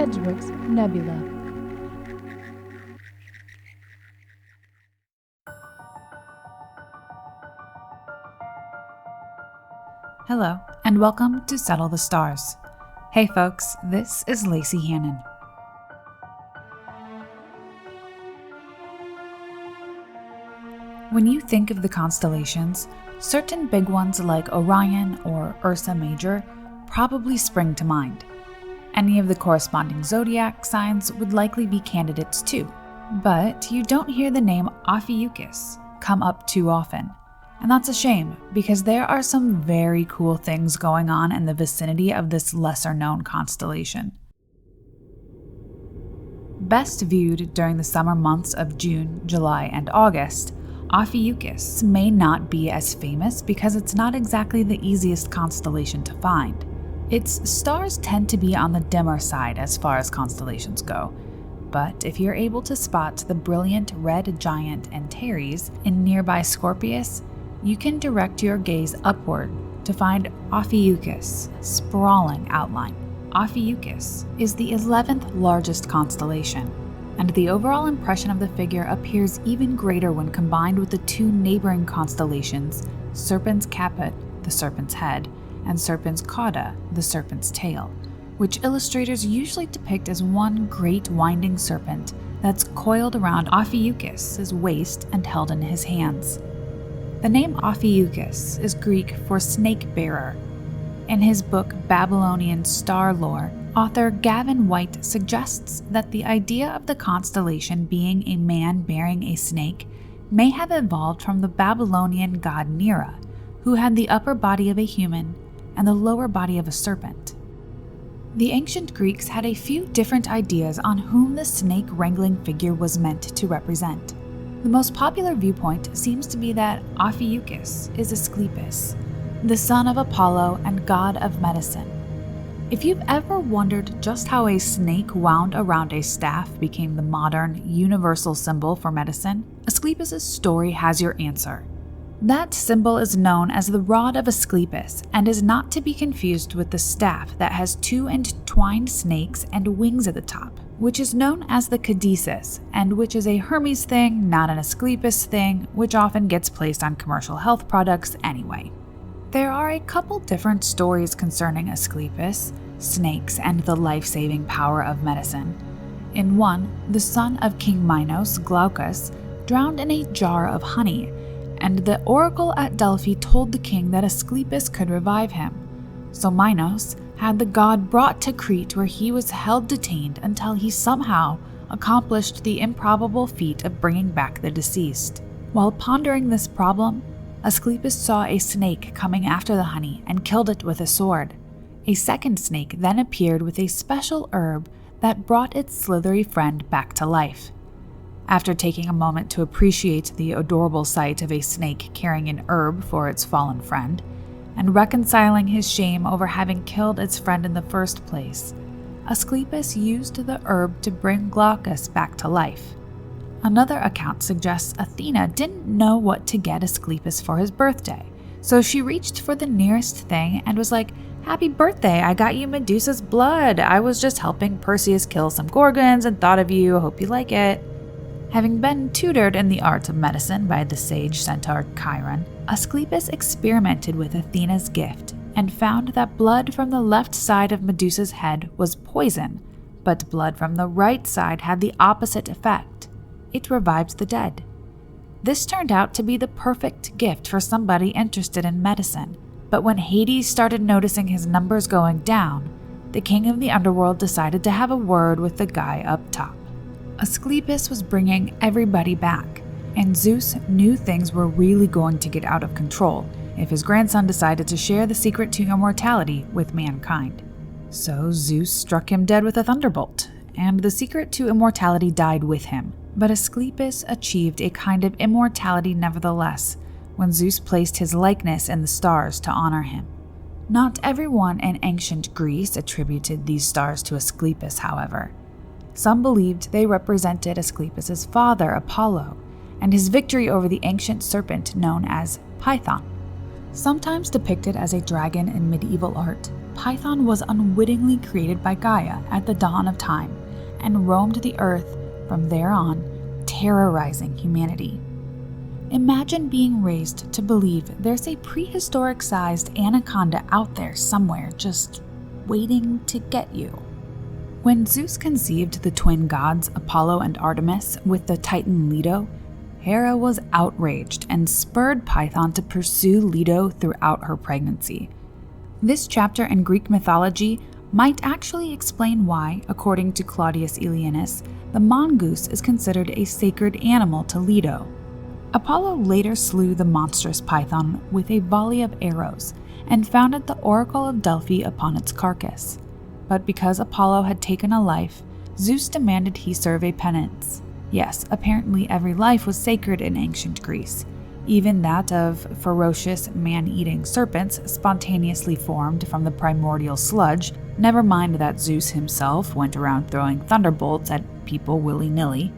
Hedgewick's Nebula. Hello, and welcome to Settle the Stars. Hey folks, this is Lacey Hannan. When you think of the constellations, certain big ones like Orion or Ursa Major probably spring to mind. Any of the corresponding zodiac signs would likely be candidates too, but you don't hear the name Ophiuchus come up too often. And that's a shame, because there are some very cool things going on in the vicinity of this lesser-known constellation. Best viewed during the summer months of June, July, and August, Ophiuchus may not be as famous because it's not exactly the easiest constellation to find. Its stars tend to be on the dimmer side as far as constellations go, but if you're able to spot the brilliant red giant Antares in nearby Scorpius, you can direct your gaze upward to find Ophiucus' sprawling outline. Ophiucus is the 11th largest constellation, and the overall impression of the figure appears even greater when combined with the two neighboring constellations, Serpens Caput, the serpent's head, and Serpens Cauda, the serpent's tail, which illustrators usually depict as one great winding serpent that's coiled around Ophiucus' waist and held in his hands. The name Ophiuchus is Greek for snake-bearer. In his book Babylonian Star Lore, author Gavin White suggests that the idea of the constellation being a man bearing a snake may have evolved from the Babylonian god Nera, who had the upper body of a human and the lower body of a serpent. The ancient Greeks had a few different ideas on whom the snake-wrangling figure was meant to represent. The most popular viewpoint seems to be that Ophiuchus is Asclepius, the son of Apollo and god of medicine. If you've ever wondered just how a snake wound around a staff became the modern, universal symbol for medicine, Asclepius' story has your answer. That symbol is known as the Rod of Asclepius and is not to be confused with the staff that has two entwined snakes and wings at the top, which is known as the caduceus, and which is a Hermes thing, not an Asclepius thing, which often gets placed on commercial health products anyway. There are a couple different stories concerning Asclepius, snakes, and the life-saving power of medicine. In one, the son of King Minos, Glaucus, drowned in a jar of honey, and the oracle at Delphi told the king that Asclepius could revive him. So Minos had the god brought to Crete, where he was held detained until he somehow accomplished the improbable feat of bringing back the deceased. While pondering this problem, Asclepius saw a snake coming after the honey and killed it with a sword. A second snake then appeared with a special herb that brought its slithery friend back to life. After taking a moment to appreciate the adorable sight of a snake carrying an herb for its fallen friend, and reconciling his shame over having killed its friend in the first place, Asclepius used the herb to bring Glaucus back to life. Another account suggests Athena didn't know what to get Asclepius for his birthday, so she reached for the nearest thing and was like, "Happy birthday, I got you Medusa's blood. I was just helping Perseus kill some Gorgons and thought of you, hope you like it." Having been tutored in the art of medicine by the sage centaur Chiron, Asclepius experimented with Athena's gift and found that blood from the left side of Medusa's head was poison, but blood from the right side had the opposite effect. It revives the dead. This turned out to be the perfect gift for somebody interested in medicine, but when Hades started noticing his numbers going down, the king of the underworld decided to have a word with the guy up top. Asclepius was bringing everybody back, and Zeus knew things were really going to get out of control if his grandson decided to share the secret to immortality with mankind. So Zeus struck him dead with a thunderbolt, and the secret to immortality died with him. But Asclepius achieved a kind of immortality nevertheless, when Zeus placed his likeness in the stars to honor him. Not everyone in ancient Greece attributed these stars to Asclepius, however. Some believed they represented Asclepius' father, Apollo, and his victory over the ancient serpent known as Python. Sometimes depicted as a dragon in medieval art, Python was unwittingly created by Gaia at the dawn of time and roamed the earth from there on, terrorizing humanity. Imagine being raised to believe there's a prehistoric-sized anaconda out there somewhere just waiting to get you. When Zeus conceived the twin gods Apollo and Artemis with the titan Leto, Hera was outraged and spurred Python to pursue Leto throughout her pregnancy. This chapter in Greek mythology might actually explain why, according to Claudius Aelianus, the mongoose is considered a sacred animal to Leto. Apollo later slew the monstrous python with a volley of arrows and founded the Oracle of Delphi upon its carcass. But because Apollo had taken a life, Zeus demanded he serve a penance. Yes, apparently every life was sacred in ancient Greece, even that of ferocious man-eating serpents spontaneously formed from the primordial sludge, never mind that Zeus himself went around throwing thunderbolts at people willy-nilly.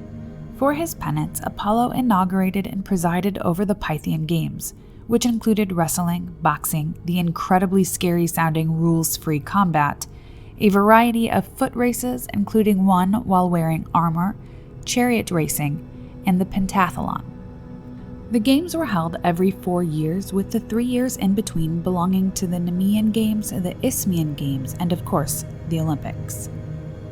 For his penance, Apollo inaugurated and presided over the Pythian Games, which included wrestling, boxing, the incredibly scary-sounding rules-free combat, a variety of foot races, including one while wearing armor, chariot racing, and the pentathlon. The games were held every 4 years, with the 3 years in between belonging to the Nemean Games, the Isthmian Games, and of course, the Olympics.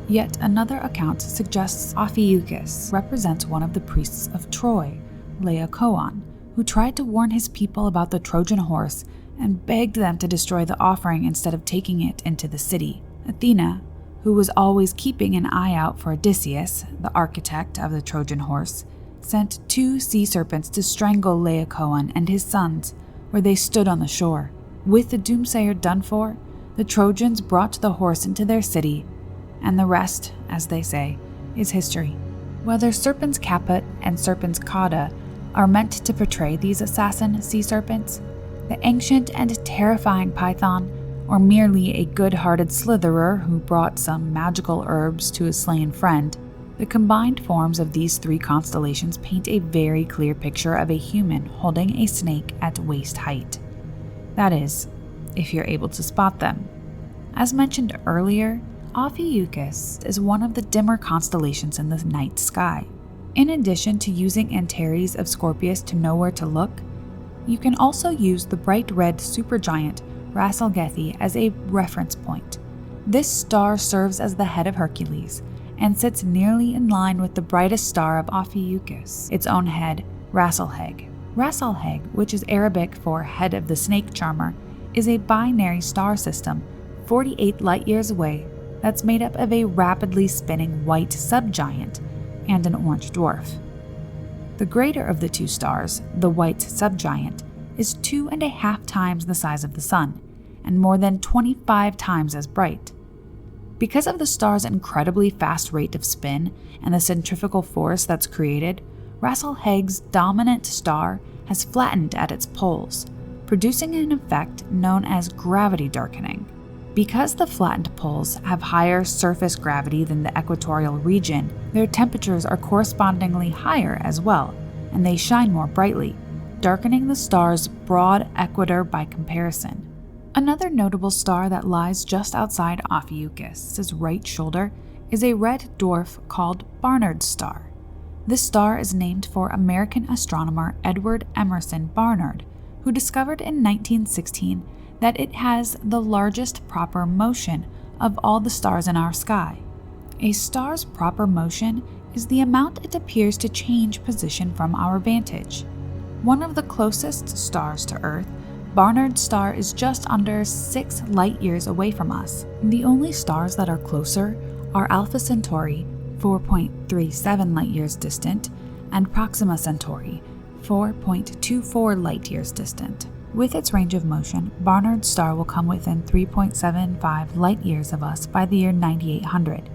Yet another account suggests Ophiuchus represents one of the priests of Troy, Laocoon, who tried to warn his people about the Trojan horse and begged them to destroy the offering instead of taking it into the city. Athena, who was always keeping an eye out for Odysseus, the architect of the Trojan horse, sent 2 sea serpents to strangle Laocoon and his sons, where they stood on the shore. With the doomsayer done for, the Trojans brought the horse into their city, and the rest, as they say, is history. Whether serpens caput and serpens cauda are meant to portray these assassin sea serpents, the ancient and terrifying python, or merely a good-hearted slitherer who brought some magical herbs to his slain friend, the combined forms of these 3 constellations paint a very clear picture of a human holding a snake at waist height. That is, if you're able to spot them. As mentioned earlier, Ophiucus is one of the dimmer constellations in the night sky. In addition to using Antares of Scorpius to know where to look, you can also use the bright red supergiant Ras Algethi as a reference point. This star serves as the head of Hercules and sits nearly in line with the brightest star of Ophiuchus, its own head, Ras Alheg. Ras Alheg, which is Arabic for head of the snake charmer, is a binary star system 48 light-years away that's made up of a rapidly spinning white subgiant and an orange dwarf. The greater of the 2 stars, the white subgiant, is 2.5 times the size of the Sun, and more than 25 times as bright. Because of the star's incredibly fast rate of spin and the centrifugal force that's created, Ras Alheg's dominant star has flattened at its poles, producing an effect known as gravity darkening. Because the flattened poles have higher surface gravity than the equatorial region, their temperatures are correspondingly higher as well, and they shine more brightly, darkening the star's broad equator by comparison. Another notable star that lies just outside Ophiuchus' right shoulder is a red dwarf called Barnard's star. This star is named for American astronomer Edward Emerson Barnard, who discovered in 1916 that it has the largest proper motion of all the stars in our sky. A star's proper motion is the amount it appears to change position from our vantage. One of the closest stars to Earth, Barnard's star is just under 6 light-years away from us. The only stars that are closer are Alpha Centauri, 4.37 light-years distant, and Proxima Centauri, 4.24 light-years distant. With its range of motion, Barnard's star will come within 3.75 light-years of us by the year 9800,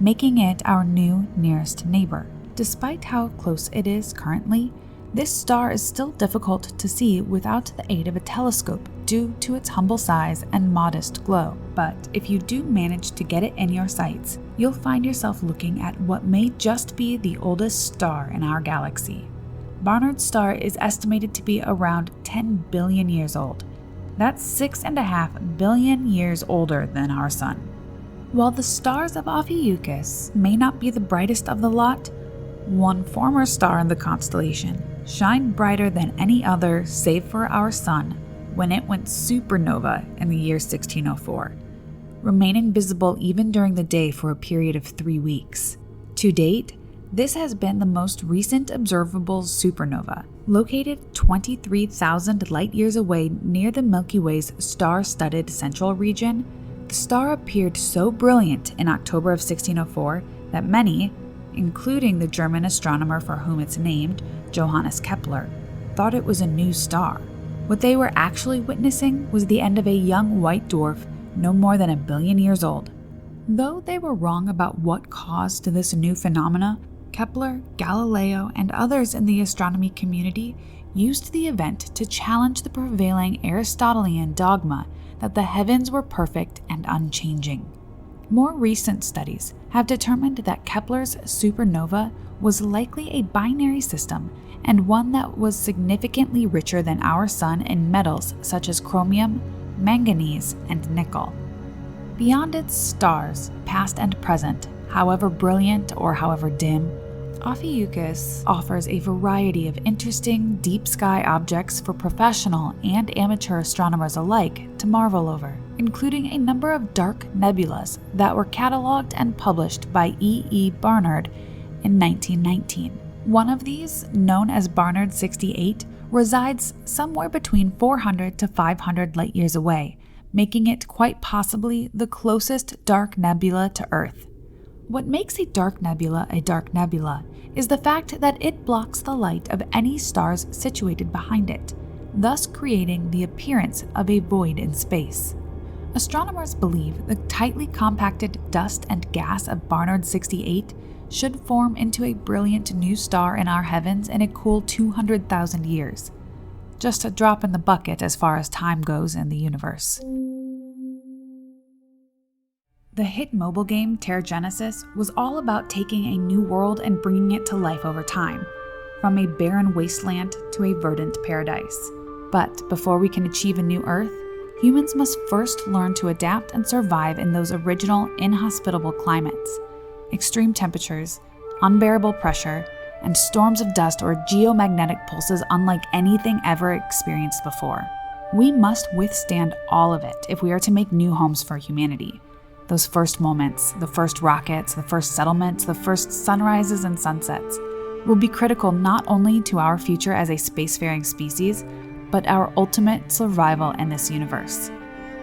making it our new nearest neighbor. Despite how close it is currently, this star is still difficult to see without the aid of a telescope due to its humble size and modest glow. But if you do manage to get it in your sights, you'll find yourself looking at what may just be the oldest star in our galaxy. Barnard's star is estimated to be around 10 billion years old. That's 6.5 billion years older than our Sun. While the stars of Ophiuchus may not be the brightest of the lot, one former star in the constellation shined brighter than any other save for our Sun when it went supernova in the year 1604, remaining visible even during the day for a period of 3 weeks. To date, this has been the most recent observable supernova. Located 23,000 light-years away near the Milky Way's star-studded central region, the star appeared so brilliant in October of 1604 that many, including the German astronomer for whom it's named, Johannes Kepler, thought it was a new star. What they were actually witnessing was the end of a young white dwarf no more than 1 billion years old. Though they were wrong about what caused this new phenomena, Kepler, Galileo, and others in the astronomy community used the event to challenge the prevailing Aristotelian dogma that the heavens were perfect and unchanging. More recent studies have determined that Kepler's supernova was likely a binary system and one that was significantly richer than our Sun in metals such as chromium, manganese, and nickel. Beyond its stars, past and present, however brilliant or however dim, Ophiuchus offers a variety of interesting deep sky objects for professional and amateur astronomers alike to marvel over, including a number of dark nebulas that were cataloged and published by E. Barnard in 1919. One of these, known as Barnard 68, resides somewhere between 400 to 500 light-years away, making it quite possibly the closest dark nebula to Earth. What makes a dark nebula is the fact that it blocks the light of any stars situated behind it, thus creating the appearance of a void in space. Astronomers believe the tightly compacted dust and gas of Barnard 68 should form into a brilliant new star in our heavens in a cool 200,000 years. Just a drop in the bucket as far as time goes in the universe. The hit mobile game Terragenesis was all about taking a new world and bringing it to life over time, from a barren wasteland to a verdant paradise. But before we can achieve a new Earth, humans must first learn to adapt and survive in those original inhospitable climates. Extreme temperatures, unbearable pressure, and storms of dust or geomagnetic pulses unlike anything ever experienced before. We must withstand all of it if we are to make new homes for humanity. Those first moments, the first rockets, the first settlements, the first sunrises and sunsets will be critical not only to our future as a spacefaring species, but our ultimate survival in this universe.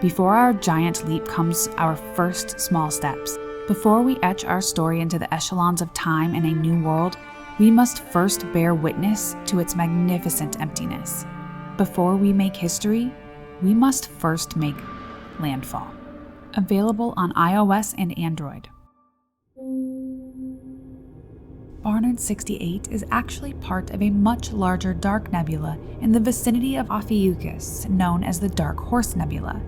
Before our giant leap comes our first small steps. Before we etch our story into the echelons of time in a new world, we must first bear witness to its magnificent emptiness. Before we make history, we must first make landfall. Available on iOS and Android. Barnard 68 is actually part of a much larger dark nebula in the vicinity of Ophiuchus, known as the Dark Horse Nebula.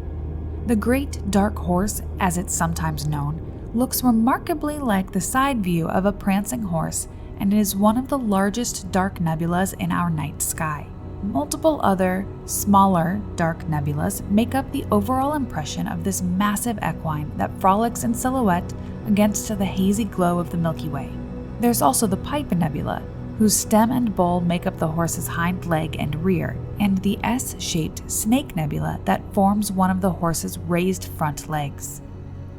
The Great Dark Horse, as it's sometimes known, looks remarkably like the side view of a prancing horse and is one of the largest dark nebulas in our night sky. Multiple other, smaller, dark nebulas make up the overall impression of this massive equine that frolics in silhouette against the hazy glow of the Milky Way. There's also the Pipe Nebula, whose stem and bowl make up the horse's hind leg and rear, and the S-shaped Snake Nebula that forms one of the horse's raised front legs.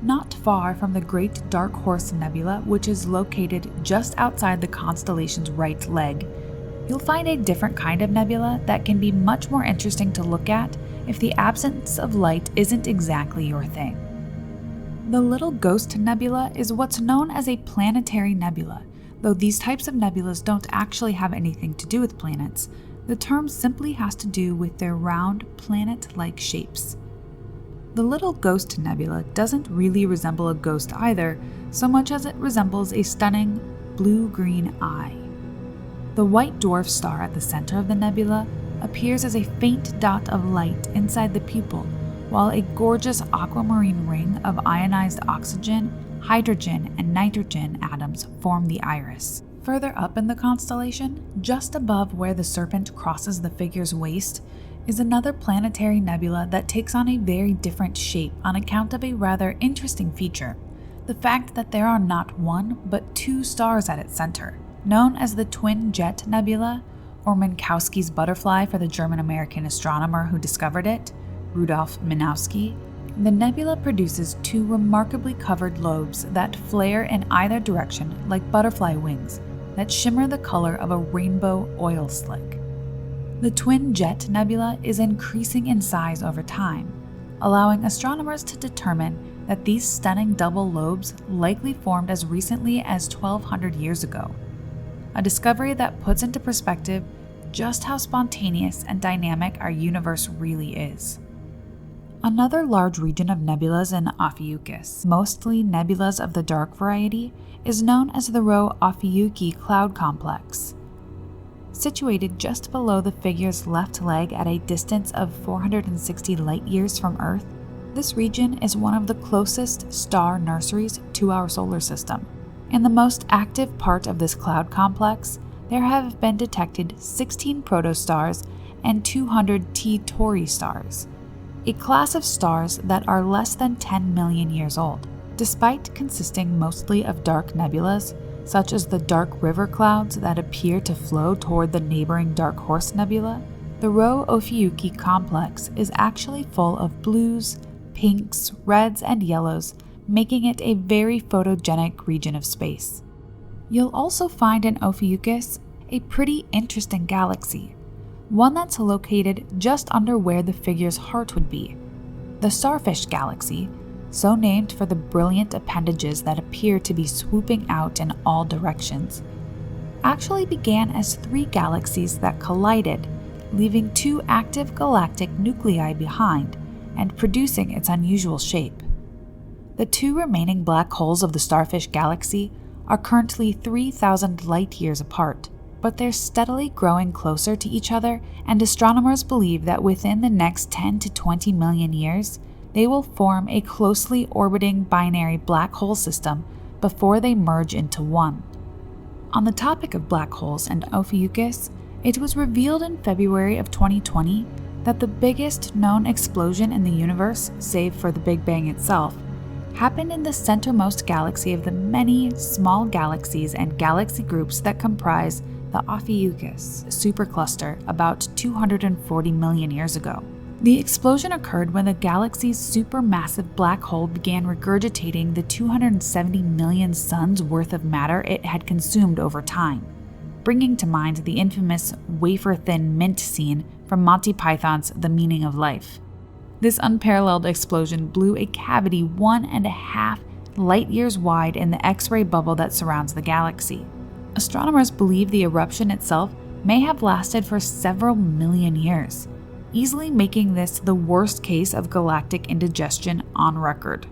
Not far from the Great Dark Horse Nebula, which is located just outside the constellation's right leg, you'll find a different kind of nebula that can be much more interesting to look at if the absence of light isn't exactly your thing. The Little Ghost Nebula is what's known as a planetary nebula. Though these types of nebulas don't actually have anything to do with planets, the term simply has to do with their round, planet-like shapes. The Little Ghost Nebula doesn't really resemble a ghost either, so much as it resembles a stunning blue-green eye. The white dwarf star at the center of the nebula appears as a faint dot of light inside the pupil, while a gorgeous aquamarine ring of ionized oxygen, hydrogen, and nitrogen atoms form the iris. Further up in the constellation, just above where the serpent crosses the figure's waist, is another planetary nebula that takes on a very different shape on account of a rather interesting feature: the fact that there are not one but two stars at its center. Known as the Twin Jet Nebula, or Minkowski's butterfly for the German-American astronomer who discovered it, Rudolf Minowski, the nebula produces two remarkably covered lobes that flare in either direction like butterfly wings that shimmer the color of a rainbow oil slick. The Twin Jet Nebula is increasing in size over time, allowing astronomers to determine that these stunning double lobes likely formed as recently as 1,200 years ago. A discovery that puts into perspective just how spontaneous and dynamic our universe really is. Another large region of nebulas in Ophiuchus, mostly nebulas of the dark variety, is known as the Rho Ophiuchi cloud complex. Situated just below the figure's left leg at a distance of 460 light-years from Earth, this region is one of the closest star nurseries to our solar system. In the most active part of this cloud complex, there have been detected 16 protostars and 200 T Tauri stars, a class of stars that are less than 10 million years old. Despite consisting mostly of dark nebulas, such as the dark river clouds that appear to flow toward the neighboring Dark Horse Nebula, the Rho Ophiuchi complex is actually full of blues, pinks, reds, and yellows, making it a very photogenic region of space. You'll also find in Ophiuchus a pretty interesting galaxy, one that's located just under where the figure's heart would be. The Starfish Galaxy, so named for the brilliant appendages that appear to be swooping out in all directions, actually began as three galaxies that collided, leaving two active galactic nuclei behind and producing its unusual shape. The two remaining black holes of the Starfish Galaxy are currently 3,000 light-years apart, but they're steadily growing closer to each other, and astronomers believe that within the next 10 to 20 million years, they will form a closely orbiting binary black hole system before they merge into one. On the topic of black holes and Ophiuchus, it was revealed in February of 2020 that the biggest known explosion in the universe, save for the Big Bang itself, happened in the centermost galaxy of the many small galaxies and galaxy groups that comprise the Ophiuchus supercluster about 240 million years ago. The explosion occurred when the galaxy's supermassive black hole began regurgitating the 270 million suns worth of matter it had consumed over time, bringing to mind the infamous wafer-thin mint scene from Monty Python's The Meaning of Life. This unparalleled explosion blew a cavity 1.5 light-years wide in the X-ray bubble that surrounds the galaxy. Astronomers believe the eruption itself may have lasted for several million years, easily making this the worst case of galactic indigestion on record.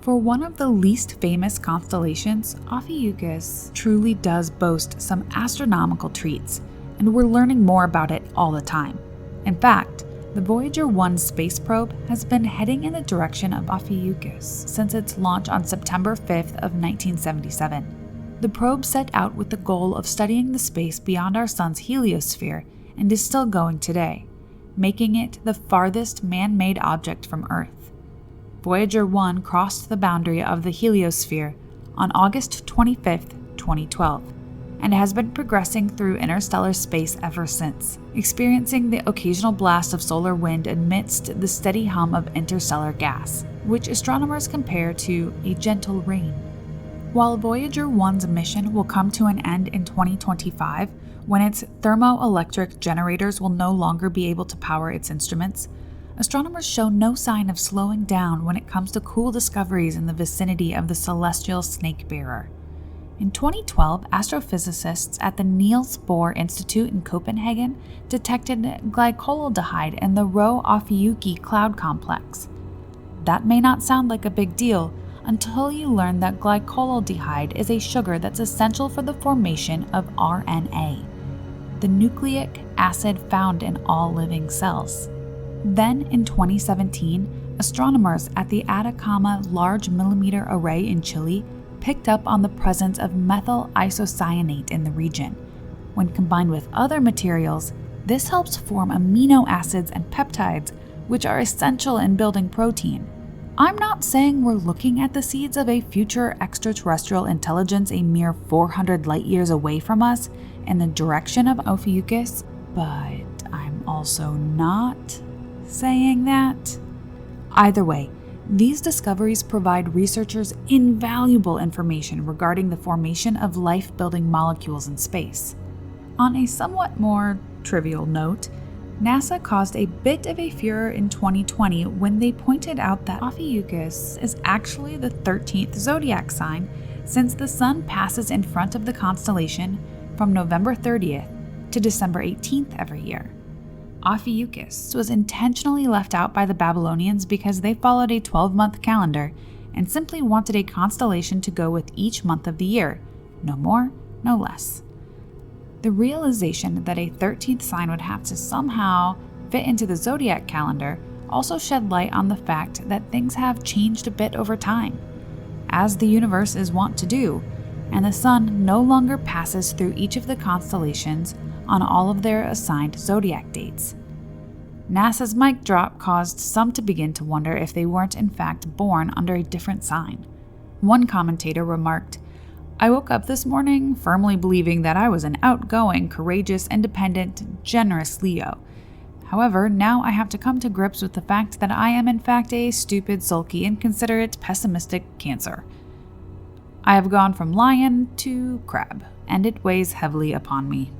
For one of the least famous constellations, Ophiuchus truly does boast some astronomical treats, and we're learning more about it all the time. In fact, the Voyager 1 space probe has been heading in the direction of Ophiuchus since its launch on September 5th of 1977. The probe set out with the goal of studying the space beyond our sun's heliosphere and is still going today, making it the farthest man-made object from Earth. Voyager 1 crossed the boundary of the heliosphere on August 25, 2012, and has been progressing through interstellar space ever since, experiencing the occasional blast of solar wind amidst the steady hum of interstellar gas, which astronomers compare to a gentle rain. While Voyager 1's mission will come to an end in 2025, when its thermoelectric generators will no longer be able to power its instruments, astronomers show no sign of slowing down when it comes to cool discoveries in the vicinity of the celestial snake-bearer. In 2012, astrophysicists at the Niels Bohr Institute in Copenhagen detected glycolaldehyde in the Rho Ophiuchi cloud complex. That may not sound like a big deal until you learn that glycolaldehyde is a sugar that's essential for the formation of RNA, the nucleic acid found in all living cells. Then, in 2017, astronomers at the Atacama Large Millimeter Array in Chile picked up on the presence of methyl isocyanate in the region. When combined with other materials, This helps form amino acids and peptides, which are essential in building protein. I'm not saying we're looking at the seeds of a future extraterrestrial intelligence a mere 400 light years away from us in the direction of Ophiuchus, but I'm also not saying that. Either way, these discoveries provide researchers invaluable information regarding the formation of life-building molecules in space. On a somewhat more trivial note, NASA caused a bit of a furor in 2020 when they pointed out that Ophiuchus is actually the 13th zodiac sign, since the sun passes in front of the constellation from November 30th to December 18th every year. Ophiuchus was intentionally left out by the Babylonians because they followed a 12-month calendar and simply wanted a constellation to go with each month of the year, no more, no less. The realization that a 13th sign would have to somehow fit into the zodiac calendar also shed light on the fact that things have changed a bit over time, as the universe is wont to do, and the sun no longer passes through each of the constellations on all of their assigned zodiac dates. NASA's mic drop caused some to begin to wonder if they weren't in fact born under a different sign. One commentator remarked, "I woke up this morning firmly believing that I was an outgoing, courageous, independent, generous Leo. However, now I have to come to grips with the fact that I am in fact a stupid, sulky, inconsiderate, pessimistic Cancer. I have gone from lion to crab, and it weighs heavily upon me."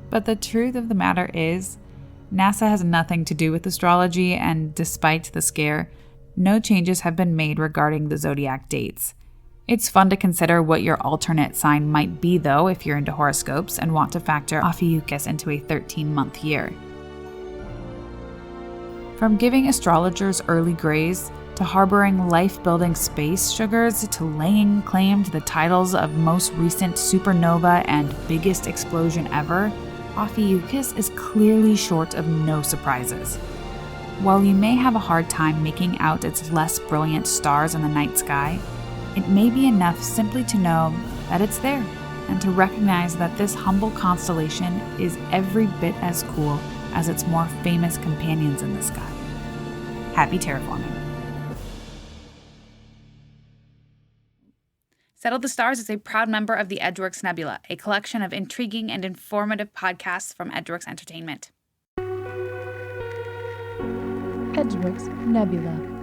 But the truth of the matter is, NASA has nothing to do with astrology, and despite the scare, no changes have been made regarding the zodiac dates. It's fun to consider what your alternate sign might be, though, if you're into horoscopes and want to factor Ophiuchus into a 13-month year. From giving astrologers early grays, to harboring life-building space sugars, to laying claim to the titles of most recent supernova and biggest explosion ever, Ophiuchus is clearly short of no surprises. While you may have a hard time making out its less brilliant stars in the night sky, it may be enough simply to know that it's there, and to recognize that this humble constellation is every bit as cool as its more famous companions in the sky. Happy terraforming. Settle the Stars is a proud member of the Edgeworks Nebula, a collection of intriguing and informative podcasts from Edgeworks Entertainment. Edgeworks Nebula.